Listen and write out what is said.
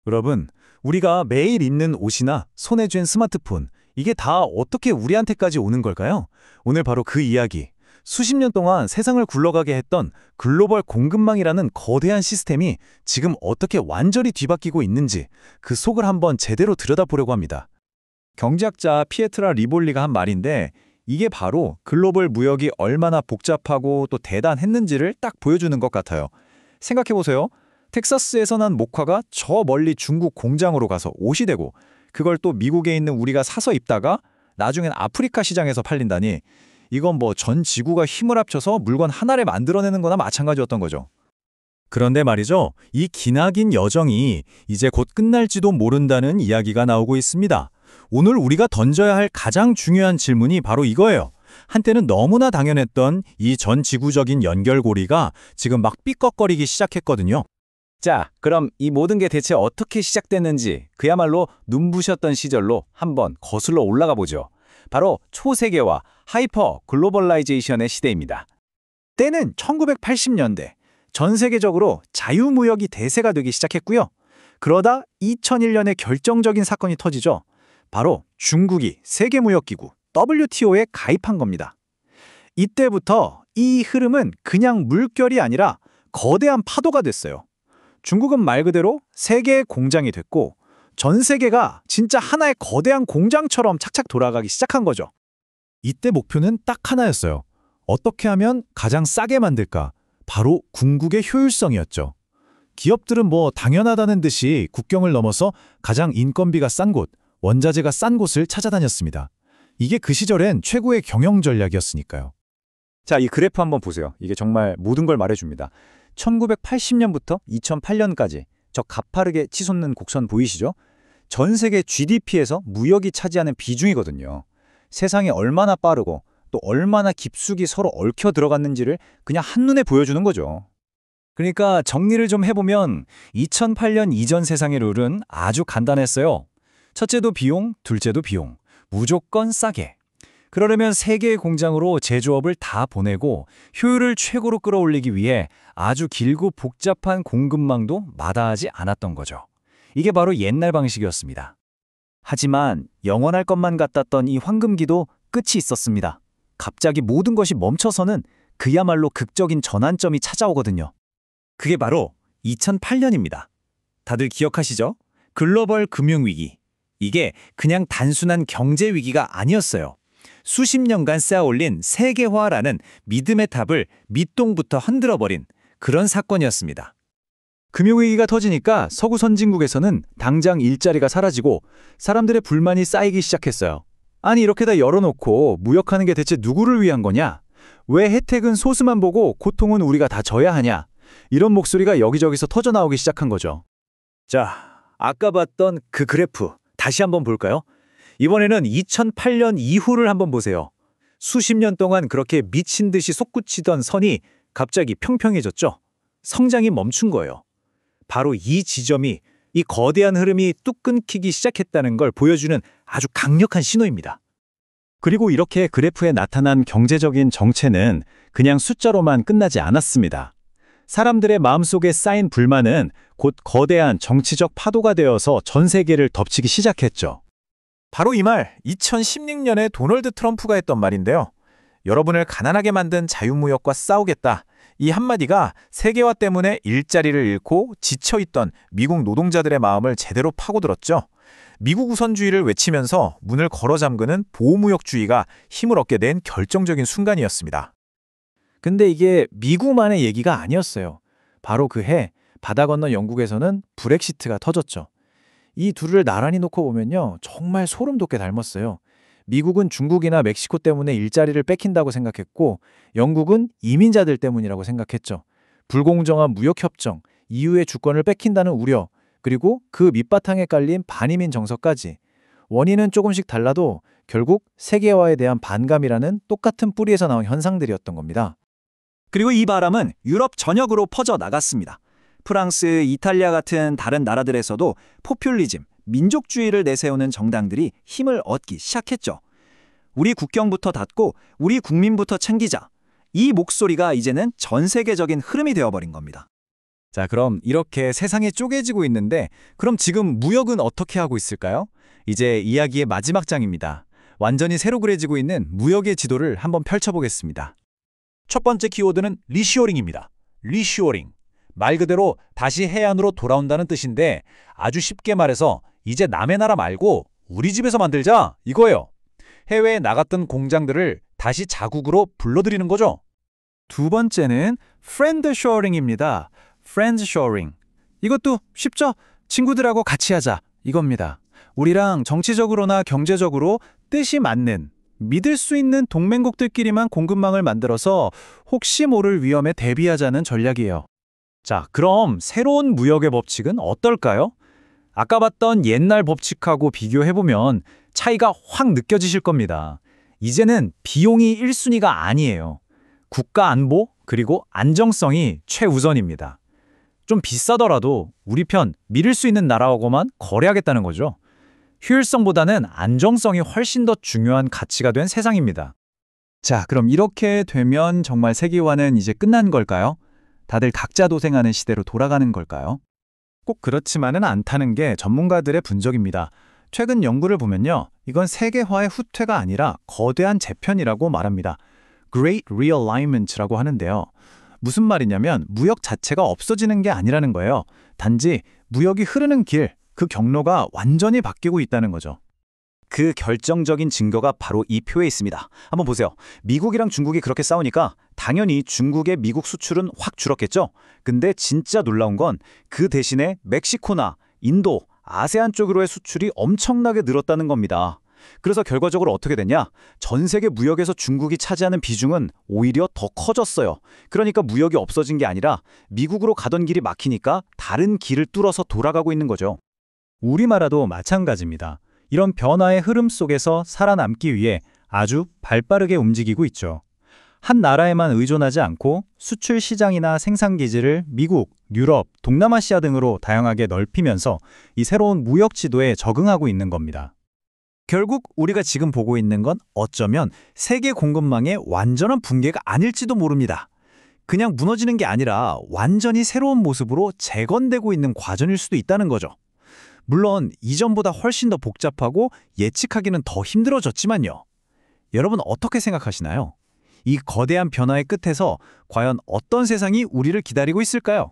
여러분, 우리가 매일 입는 옷이나 손에 쥔 스마트폰, 이게 다 어떻게 우리한테까지 오는 걸까요? 오늘 바로 그 이야기. 수십 년 동안 세상을 굴러가게 했던 글로벌 공급망이라는 거대한 시스템이 지금 어떻게 완전히 뒤바뀌고 있는지 그 속을 한번 제대로 들여다보려고 합니다. 경제학자 피에트라 리볼리가 한 말인데 이게 바로 글로벌 무역이 얼마나 복잡하고 또 대단했는지를 딱 보여주는 것 같아요. 생각해보세요. 텍사스에서 난 목화가 저 멀리 중국 공장으로 가서 옷이 되고 그걸 또 미국에 있는 우리가 사서 입다가 나중엔 아프리카 시장에서 팔린다니 이건 뭐 전 지구가 힘을 합쳐서 물건 하나를 만들어내는 거나 마찬가지였던 거죠. 그런데 말이죠, 이 기나긴 여정이 이제 곧 끝날지도 모른다는 이야기가 나오고 있습니다. 오늘 우리가 던져야 할 가장 중요한 질문이 바로 이거예요. 한때는 너무나 당연했던 이 전 지구적인 연결고리가 지금 막 삐걱거리기 시작했거든요. 자, 그럼 이 모든 게 대체 어떻게 시작됐는지 그야말로 눈부셨던 시절로 한번 거슬러 올라가 보죠. 바로 초세계화, 하이퍼 글로벌라이제이션의 시대입니다. 때는 1980년대, 전 세계적으로 자유무역이 대세가 되기 시작했고요. 그러다 2001년에 결정적인 사건이 터지죠. 바로 중국이 세계무역기구 WTO에 가입한 겁니다. 이때부터 이 흐름은 그냥 물결이 아니라 거대한 파도가 됐어요. 중국은 말 그대로 세계의 공장이 됐고 전 세계가 진짜 하나의 거대한 공장처럼 착착 돌아가기 시작한 거죠. 이때 목표는 딱 하나였어요. 어떻게 하면 가장 싸게 만들까? 바로 궁극의 효율성이었죠. 기업들은 뭐 당연하다는 듯이 국경을 넘어서 가장 인건비가 싼 곳, 원자재가 싼 곳을 찾아다녔습니다. 이게 그 시절엔 최고의 경영 전략이었으니까요. 자, 이 그래프 한번 보세요. 이게 정말 모든 걸 말해줍니다. 1980년부터 2008년까지 저 가파르게 치솟는 곡선 보이시죠? 전 세계 GDP에서 무역이 차지하는 비중이거든요. 세상이 얼마나 빠르고 또 얼마나 깊숙이 서로 얽혀 들어갔는지를 그냥 한눈에 보여주는 거죠. 그러니까 정리를 좀 해보면 2008년 이전 세상의 룰은 아주 간단했어요. 첫째도 비용, 둘째도 비용. 무조건 싸게. 그러려면 세 개의 공장으로 제조업을 다 보내고 효율을 최고로 끌어올리기 위해 아주 길고 복잡한 공급망도 마다하지 않았던 거죠. 이게 바로 옛날 방식이었습니다. 하지만 영원할 것만 같았던 이 황금기도 끝이 있었습니다. 갑자기 모든 것이 멈춰서는 그야말로 극적인 전환점이 찾아오거든요. 그게 바로 2008년입니다. 다들 기억하시죠? 글로벌 금융위기. 이게 그냥 단순한 경제 위기가 아니었어요. 수십 년간 쌓아올린 세계화라는 믿음의 탑을 밑동부터 흔들어버린 그런 사건이었습니다. 금융위기가 터지니까 서구 선진국에서는 당장 일자리가 사라지고 사람들의 불만이 쌓이기 시작했어요. 아니 이렇게 다 열어놓고 무역하는 게 대체 누구를 위한 거냐? 왜 혜택은 소수만 보고 고통은 우리가 다 져야 하냐? 이런 목소리가 여기저기서 터져나오기 시작한 거죠. 자, 아까 봤던 그 그래프 다시 한번 볼까요? 이번에는 2008년 이후를 한번 보세요. 수십 년 동안 그렇게 미친 듯이 솟구치던 선이 갑자기 평평해졌죠? 성장이 멈춘 거예요. 바로 이 지점이 이 거대한 흐름이 뚝 끊기기 시작했다는 걸 보여주는 아주 강력한 신호입니다. 그리고 이렇게 그래프에 나타난 경제적인 정체는 그냥 숫자로만 끝나지 않았습니다. 사람들의 마음속에 쌓인 불만은 곧 거대한 정치적 파도가 되어서 전 세계를 덮치기 시작했죠. 바로 이 말, 2016년에 도널드 트럼프가 했던 말인데요. 여러분을 가난하게 만든 자유무역과 싸우겠다. 이 한마디가 세계화 때문에 일자리를 잃고 지쳐있던 미국 노동자들의 마음을 제대로 파고들었죠. 미국 우선주의를 외치면서 문을 걸어 잠그는 보호무역주의가 힘을 얻게 된 결정적인 순간이었습니다. 근데 이게 미국만의 얘기가 아니었어요. 바로 그 해 바다 건너 영국에서는 브렉시트가 터졌죠. 이 둘을 나란히 놓고 보면요. 정말 소름 돋게 닮았어요. 미국은 중국이나 멕시코 때문에 일자리를 뺏긴다고 생각했고 영국은 이민자들 때문이라고 생각했죠. 불공정한 무역협정, EU의 주권을 뺏긴다는 우려, 그리고 그 밑바탕에 깔린 반이민 정서까지. 원인은 조금씩 달라도 결국 세계화에 대한 반감이라는 똑같은 뿌리에서 나온 현상들이었던 겁니다. 그리고 이 바람은 유럽 전역으로 퍼져 나갔습니다. 프랑스, 이탈리아 같은 다른 나라들에서도 포퓰리즘, 민족주의를 내세우는 정당들이 힘을 얻기 시작했죠. 우리 국경부터 닫고 우리 국민부터 챙기자. 이 목소리가 이제는 전 세계적인 흐름이 되어버린 겁니다. 자, 그럼 이렇게 세상이 쪼개지고 있는데 그럼 지금 무역은 어떻게 하고 있을까요? 이제 이야기의 마지막 장입니다. 완전히 새로 그려지고 있는 무역의 지도를 한번 펼쳐보겠습니다. 첫 번째 키워드는 리쇼어링입니다. 리쇼어링. 말 그대로 다시 해안으로 돌아온다는 뜻인데 아주 쉽게 말해서 이제 남의 나라 말고 우리 집에서 만들자 이거예요. 해외에 나갔던 공장들을 다시 자국으로 불러들이는 거죠. 두 번째는 friend shoring입니다. friend shoring. 이것도 쉽죠? 친구들하고 같이 하자 이겁니다. 우리랑 정치적으로나 경제적으로 뜻이 맞는, 믿을 수 있는 동맹국들끼리만 공급망을 만들어서 혹시 모를 위험에 대비하자는 전략이에요. 자, 그럼 새로운 무역의 법칙은 어떨까요? 아까 봤던 옛날 법칙하고 비교해보면 차이가 확 느껴지실 겁니다. 이제는 비용이 1순위가 아니에요. 국가 안보 그리고 안정성이 최우선입니다. 좀 비싸더라도 우리 편 믿을 수 있는 나라하고만 거래하겠다는 거죠. 효율성보다는 안정성이 훨씬 더 중요한 가치가 된 세상입니다. 자, 그럼 이렇게 되면 정말 세계화는 이제 끝난 걸까요? 다들 각자 도생하는 시대로 돌아가는 걸까요? 꼭 그렇지만은 않다는 게 전문가들의 분석입니다. 최근 연구를 보면요. 이건 세계화의 후퇴가 아니라 거대한 재편이라고 말합니다. Great Realignment라고 하는데요. 무슨 말이냐면 무역 자체가 없어지는 게 아니라는 거예요. 단지 무역이 흐르는 길, 그 경로가 완전히 바뀌고 있다는 거죠. 그 결정적인 증거가 바로 이 표에 있습니다. 한번 보세요. 미국이랑 중국이 그렇게 싸우니까 당연히 중국의 미국 수출은 확 줄었겠죠? 근데 진짜 놀라운 건 그 대신에 멕시코나 인도, 아세안 쪽으로의 수출이 엄청나게 늘었다는 겁니다. 그래서 결과적으로 어떻게 됐냐? 전 세계 무역에서 중국이 차지하는 비중은 오히려 더 커졌어요. 그러니까 무역이 없어진 게 아니라 미국으로 가던 길이 막히니까 다른 길을 뚫어서 돌아가고 있는 거죠. 우리나라도 마찬가지입니다. 이런 변화의 흐름 속에서 살아남기 위해 아주 발빠르게 움직이고 있죠. 한 나라에만 의존하지 않고 수출 시장이나 생산 기지를 미국, 유럽, 동남아시아 등으로 다양하게 넓히면서 이 새로운 무역 지도에 적응하고 있는 겁니다. 결국 우리가 지금 보고 있는 건 어쩌면 세계 공급망의 완전한 붕괴가 아닐지도 모릅니다. 그냥 무너지는 게 아니라 완전히 새로운 모습으로 재건되고 있는 과정일 수도 있다는 거죠. 물론 이전보다 훨씬 더 복잡하고 예측하기는 더 힘들어졌지만요. 여러분 어떻게 생각하시나요? 이 거대한 변화의 끝에서 과연 어떤 세상이 우리를 기다리고 있을까요?